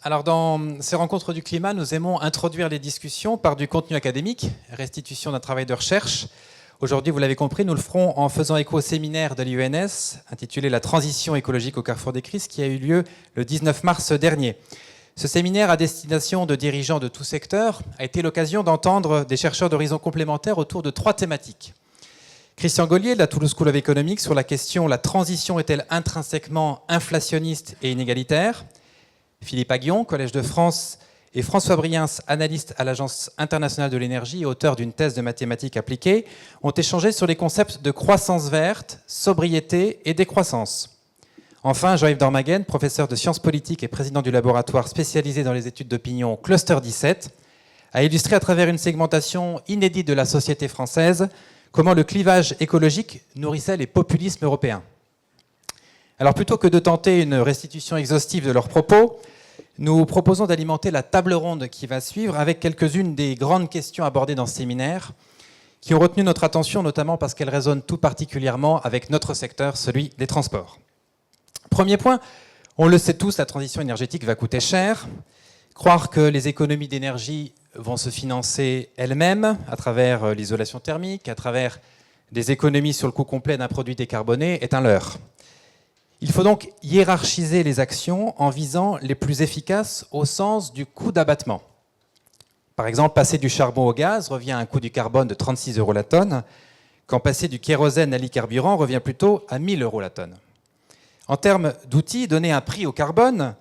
Alors dans ces rencontres du climat, nous aimons introduire les discussions par du contenu académique, restitution d'un travail de recherche. Aujourd'hui, vous l'avez compris, nous le ferons en faisant écho au séminaire de l'IENS intitulé « La transition écologique au carrefour des crises » qui a eu lieu le 19 mars dernier. Ce séminaire à destination de dirigeants de tout secteur a été l'occasion d'entendre des chercheurs d'horizons complémentaires autour de 3 thématiques. Christian Gaulier de la Toulouse School of Economics sur la question « La transition est-elle intrinsèquement inflationniste et inégalitaire ?» Philippe Aguillon, Collège de France, et François Briens, analyste à l'Agence internationale de l'énergie et auteur d'une thèse de mathématiques appliquées, ont échangé sur les concepts de croissance verte, sobriété et décroissance. Enfin, Jean-Yves Dormaguen, professeur de sciences politiques et président du laboratoire spécialisé dans les études d'opinion Cluster 17, a illustré à travers une segmentation inédite de la société française comment le clivage écologique nourrissait les populismes européens. Alors plutôt que de tenter une restitution exhaustive de leurs propos, nous proposons d'alimenter la table ronde qui va suivre avec quelques-unes des grandes questions abordées dans ce séminaire qui ont retenu notre attention, notamment parce qu'elles résonnent tout particulièrement avec notre secteur, celui des transports. Premier point, on le sait tous, la transition énergétique va coûter cher. Croire que les économies d'énergie vont se financer elles-mêmes à travers l'isolation thermique, à travers des économies sur le coût complet d'un produit décarboné est un leurre. Il faut donc hiérarchiser les actions en visant les plus efficaces au sens du coût d'abattement. Par exemple, passer du charbon au gaz revient à un coût du carbone de 36 € la tonne, quand passer du kérosène à l'e-carburant revient plutôt à 1 000 € la tonne. En termes d'outils, donner un prix au carbone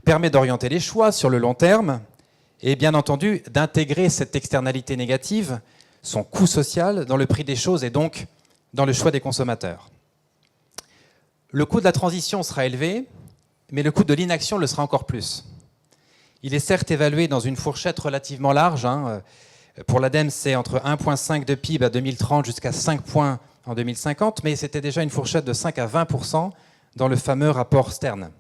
permet d'orienter les choix sur le long terme et bien entendu d'intégrer cette externalité négative, son coût social, dans le prix des choses et donc dans le choix des consommateurs. Le coût de la transition sera élevé, mais le coût de l'inaction le sera encore plus. Il est certes évalué dans une fourchette relativement large. Pour l'ADEME, c'est entre 1,5 de PIB à 2030 jusqu'à 5 points en 2050, mais c'était déjà une fourchette de 5 à 20% dans le fameux rapport Stern.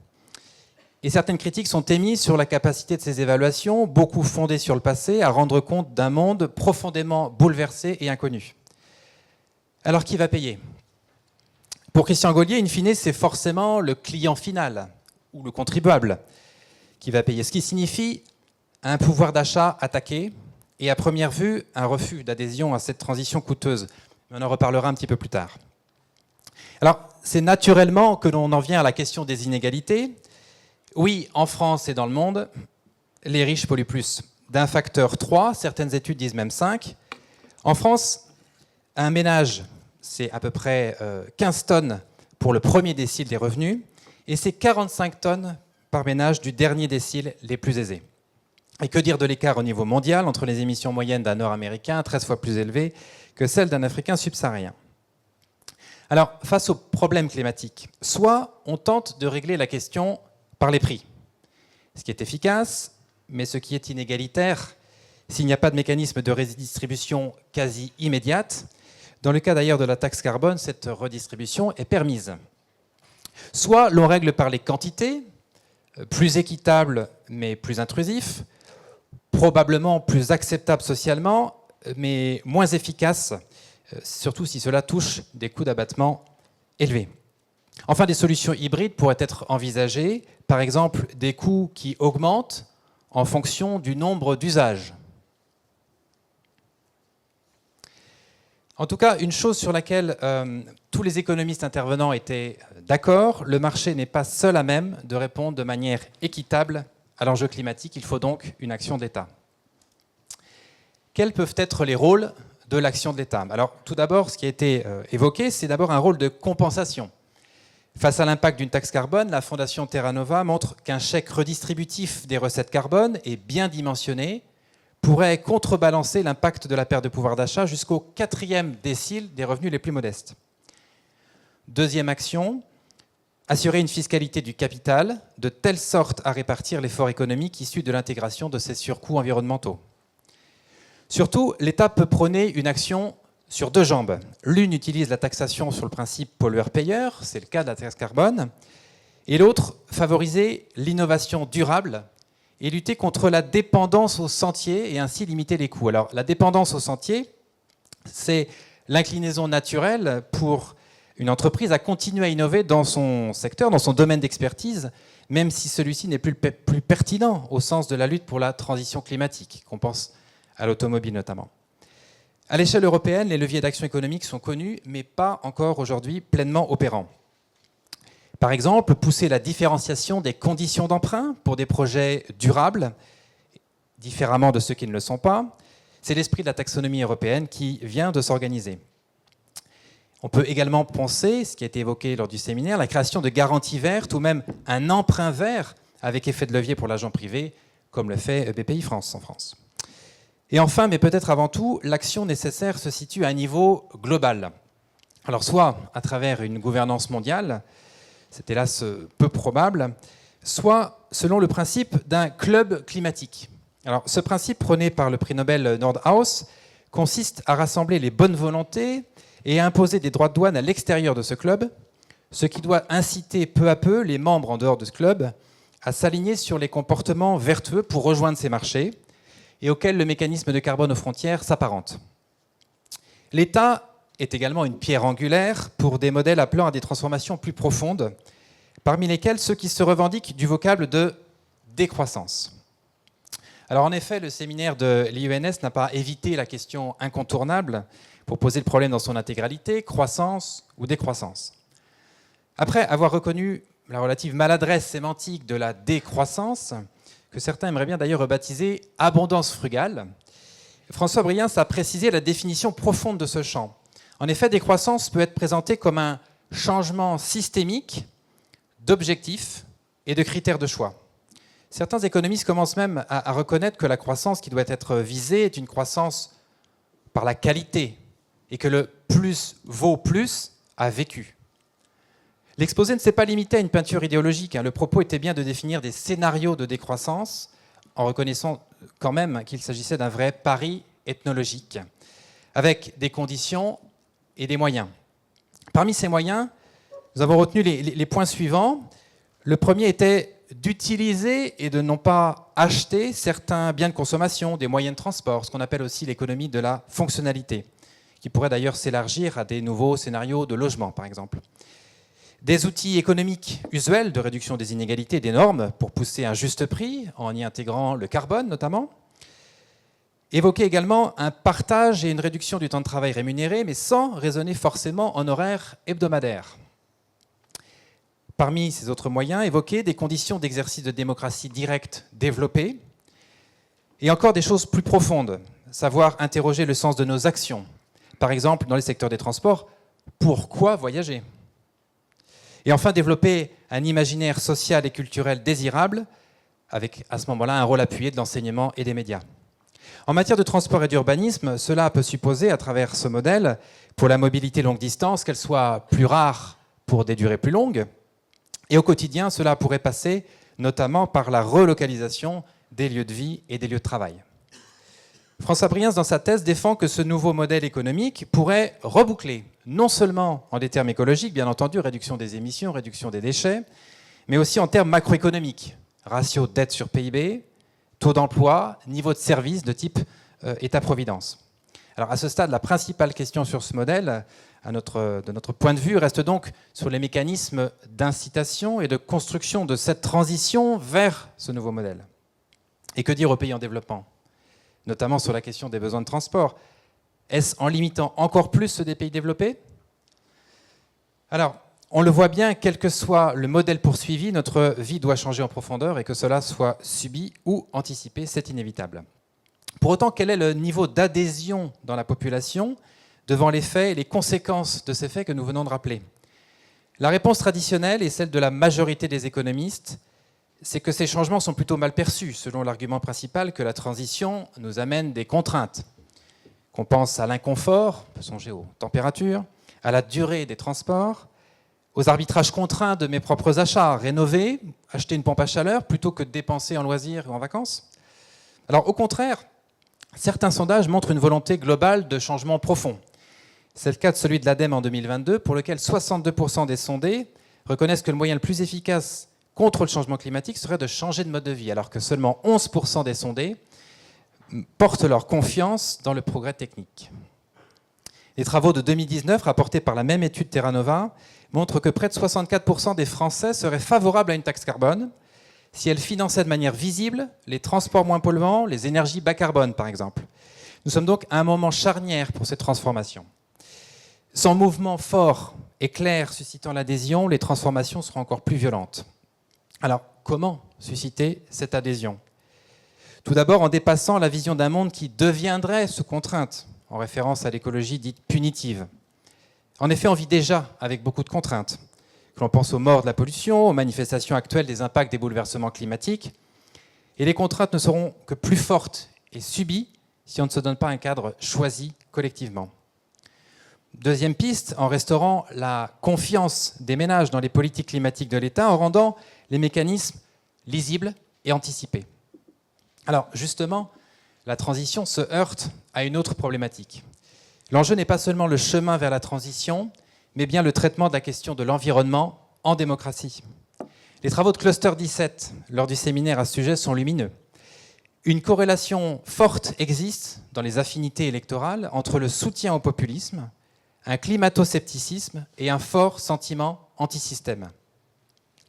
Et certaines critiques sont émises sur la capacité de ces évaluations, beaucoup fondées sur le passé, à rendre compte d'un monde profondément bouleversé et inconnu. Alors qui va payer ? Pour Christian Gaulier, in fine, c'est forcément le client final, ou le contribuable, qui va payer. Ce qui signifie un pouvoir d'achat attaqué, et à première vue, un refus d'adhésion à cette transition coûteuse. Mais on en reparlera un petit peu plus tard. Alors, c'est naturellement que l'on en vient à la question des inégalités. Oui, en France et dans le monde, les riches polluent plus. D'un facteur 3, certaines études disent même 5. En France, un ménage, c'est à peu près 15 tonnes pour le premier décile des revenus, et c'est 45 tonnes par ménage du dernier décile les plus aisés. Et que dire de l'écart au niveau mondial entre les émissions moyennes d'un Nord-Américain, 13 fois plus élevées que celles d'un Africain subsaharien. Alors, face aux problèmes climatiques, soit on tente de régler la question par les prix, ce qui est efficace, mais ce qui est inégalitaire s'il n'y a pas de mécanisme de redistribution quasi immédiate. Dans le cas d'ailleurs de la taxe carbone, cette redistribution est permise. Soit l'on règle par les quantités, plus équitable mais plus intrusif, probablement plus acceptable socialement, mais moins efficace, surtout si cela touche des coûts d'abattement élevés. Enfin, des solutions hybrides pourraient être envisagées, par exemple des coûts qui augmentent en fonction du nombre d'usages. En tout cas, une chose sur laquelle tous les économistes intervenants étaient d'accord, le marché n'est pas seul à même de répondre de manière équitable à l'enjeu climatique. Il faut donc une action de l'État. Quels peuvent être les rôles de l'action de l'État ? Alors, tout d'abord, ce qui a été évoqué, c'est d'abord un rôle de compensation. Face à l'impact d'une taxe carbone, la Fondation Terra Nova montre qu'un chèque redistributif des recettes carbone est bien dimensionné, pourrait contrebalancer l'impact de la perte de pouvoir d'achat jusqu'au 4e décile des revenus les plus modestes. Deuxième action, assurer une fiscalité du capital de telle sorte à répartir l'effort économique issu de l'intégration de ces surcoûts environnementaux. Surtout, l'État peut prôner une action sur 2 jambes. L'une utilise la taxation sur le principe pollueur-payeur, c'est le cas de la taxe carbone, et l'autre, favoriser l'innovation durable et lutter contre la dépendance au sentier et ainsi limiter les coûts. Alors, la dépendance au sentier, c'est l'inclinaison naturelle pour une entreprise à continuer à innover dans son secteur, dans son domaine d'expertise, même si celui-ci n'est plus pertinent au sens de la lutte pour la transition climatique, qu'on pense à l'automobile notamment. À l'échelle européenne, les leviers d'action économique sont connus, mais pas encore aujourd'hui pleinement opérants. Par exemple, pousser la différenciation des conditions d'emprunt pour des projets durables, différemment de ceux qui ne le sont pas. C'est l'esprit de la taxonomie européenne qui vient de s'organiser. On peut également penser, ce qui a été évoqué lors du séminaire, la création de garanties vertes ou même un emprunt vert avec effet de levier pour l'agent privé, comme le fait BPI France en France. Et enfin, mais peut-être avant tout, l'action nécessaire se situe à un niveau global. Alors soit à travers une gouvernance mondiale, c'est hélas peu probable, soit selon le principe d'un club climatique. Alors, ce principe prôné par le prix Nobel Nordhaus consiste à rassembler les bonnes volontés et à imposer des droits de douane à l'extérieur de ce club, ce qui doit inciter peu à peu les membres en dehors de ce club à s'aligner sur les comportements vertueux pour rejoindre ces marchés et auxquels le mécanisme de carbone aux frontières s'apparente. L'État est également une pierre angulaire pour des modèles appelant à des transformations plus profondes, parmi lesquels ceux qui se revendiquent du vocable de décroissance. Alors en effet, le séminaire de l'IENS n'a pas évité la question incontournable pour poser le problème dans son intégralité, croissance ou décroissance. Après avoir reconnu la relative maladresse sémantique de la décroissance, que certains aimeraient bien d'ailleurs rebaptiser abondance frugale, François Briens a précisé la définition profonde de ce champ. En effet, décroissance peut être présentée comme un changement systémique d'objectifs et de critères de choix. Certains économistes commencent même à reconnaître que la croissance qui doit être visée est une croissance par la qualité et que le plus vaut plus a vécu. L'exposé ne s'est pas limité à une peinture idéologique. Le propos était bien de définir des scénarios de décroissance en reconnaissant quand même qu'il s'agissait d'un vrai pari ethnologique avec des conditions et des moyens. Parmi ces moyens, nous avons retenu les points suivants. Le premier était d'utiliser et de non pas acheter certains biens de consommation, des moyens de transport, ce qu'on appelle aussi l'économie de la fonctionnalité, qui pourrait d'ailleurs s'élargir à des nouveaux scénarios de logement, par exemple. Des outils économiques usuels de réduction des inégalités et des normes pour pousser un juste prix, en y intégrant le carbone notamment. Évoquer également un partage et une réduction du temps de travail rémunéré, mais sans raisonner forcément en horaire hebdomadaire. Parmi ces autres moyens, évoquer des conditions d'exercice de démocratie directe développées, et encore des choses plus profondes, savoir interroger le sens de nos actions. Par exemple, dans les secteurs des transports, pourquoi voyager ? Et enfin, développer un imaginaire social et culturel désirable, avec à ce moment-là un rôle appuyé de l'enseignement et des médias. En matière de transport et d'urbanisme, cela peut supposer, à travers ce modèle, pour la mobilité longue distance, qu'elle soit plus rare pour des durées plus longues. Et au quotidien, cela pourrait passer notamment par la relocalisation des lieux de vie et des lieux de travail. François Briens, dans sa thèse, défend que ce nouveau modèle économique pourrait reboucler, non seulement en des termes écologiques, bien entendu, réduction des émissions, réduction des déchets, mais aussi en termes macroéconomiques, ratio dette sur PIB, taux d'emploi, niveau de service de type État-providence. Alors à ce stade, la principale question sur ce modèle, de notre point de vue, reste donc sur les mécanismes d'incitation et de construction de cette transition vers ce nouveau modèle. Et que dire aux pays en développement ? Notamment sur la question des besoins de transport. Est-ce en limitant encore plus ceux des pays développés ? Alors, on le voit bien, quel que soit le modèle poursuivi, notre vie doit changer en profondeur et que cela soit subi ou anticipé, c'est inévitable. Pour autant, quel est le niveau d'adhésion dans la population devant les faits et les conséquences de ces faits que nous venons de rappeler ? La réponse traditionnelle et celle de la majorité des économistes, c'est que ces changements sont plutôt mal perçus, selon l'argument principal que la transition nous amène des contraintes. Qu'on pense à l'inconfort, on peut songer aux températures, à la durée des transports, aux arbitrages contraints de mes propres achats, rénover, acheter une pompe à chaleur plutôt que de dépenser en loisirs ou en vacances. Alors au contraire, certains sondages montrent une volonté globale de changement profond. C'est le cas de celui de l'ADEME en 2022, pour lequel 62% des sondés reconnaissent que le moyen le plus efficace contre le changement climatique serait de changer de mode de vie, alors que seulement 11% des sondés portent leur confiance dans le progrès technique. Les travaux de 2019, rapportés par la même étude Terra Nova, montrent que près de 64% des Français seraient favorables à une taxe carbone, si elle finançait de manière visible les transports moins polluants, les énergies bas carbone par exemple. Nous sommes donc à un moment charnière pour cette transformation. Sans mouvement fort et clair suscitant l'adhésion, les transformations seront encore plus violentes. Alors, comment susciter cette adhésion ? Tout d'abord en dépassant la vision d'un monde qui deviendrait sous contrainte, en référence à l'écologie dite punitive. En effet, on vit déjà avec beaucoup de contraintes. Que l'on pense aux morts de la pollution, aux manifestations actuelles des impacts des bouleversements climatiques. Et les contraintes ne seront que plus fortes et subies si on ne se donne pas un cadre choisi collectivement. Deuxième piste, en restaurant la confiance des ménages dans les politiques climatiques de l'État, en rendant les mécanismes lisibles et anticipés. Alors justement, la transition se heurte à une autre problématique. L'enjeu n'est pas seulement le chemin vers la transition, mais bien le traitement de la question de l'environnement en démocratie. Les travaux de Cluster 17 lors du séminaire à ce sujet sont lumineux. Une corrélation forte existe dans les affinités électorales entre le soutien au populisme, un climato-scepticisme et un fort sentiment anti-système.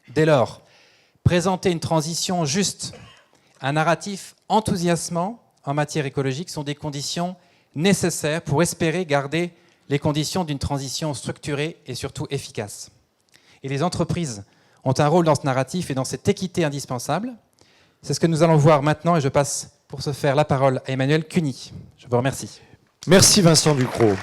Dès lors, présenter une transition juste, un narratif enthousiasmant en matière écologique sont des conditions nécessaires pour espérer garder les conditions d'une transition structurée et surtout efficace. Et les entreprises ont un rôle dans ce narratif et dans cette équité indispensable. C'est ce que nous allons voir maintenant et je passe pour ce faire la parole à Emmanuel Cuny. Je vous remercie. Merci Vincent Ducrot.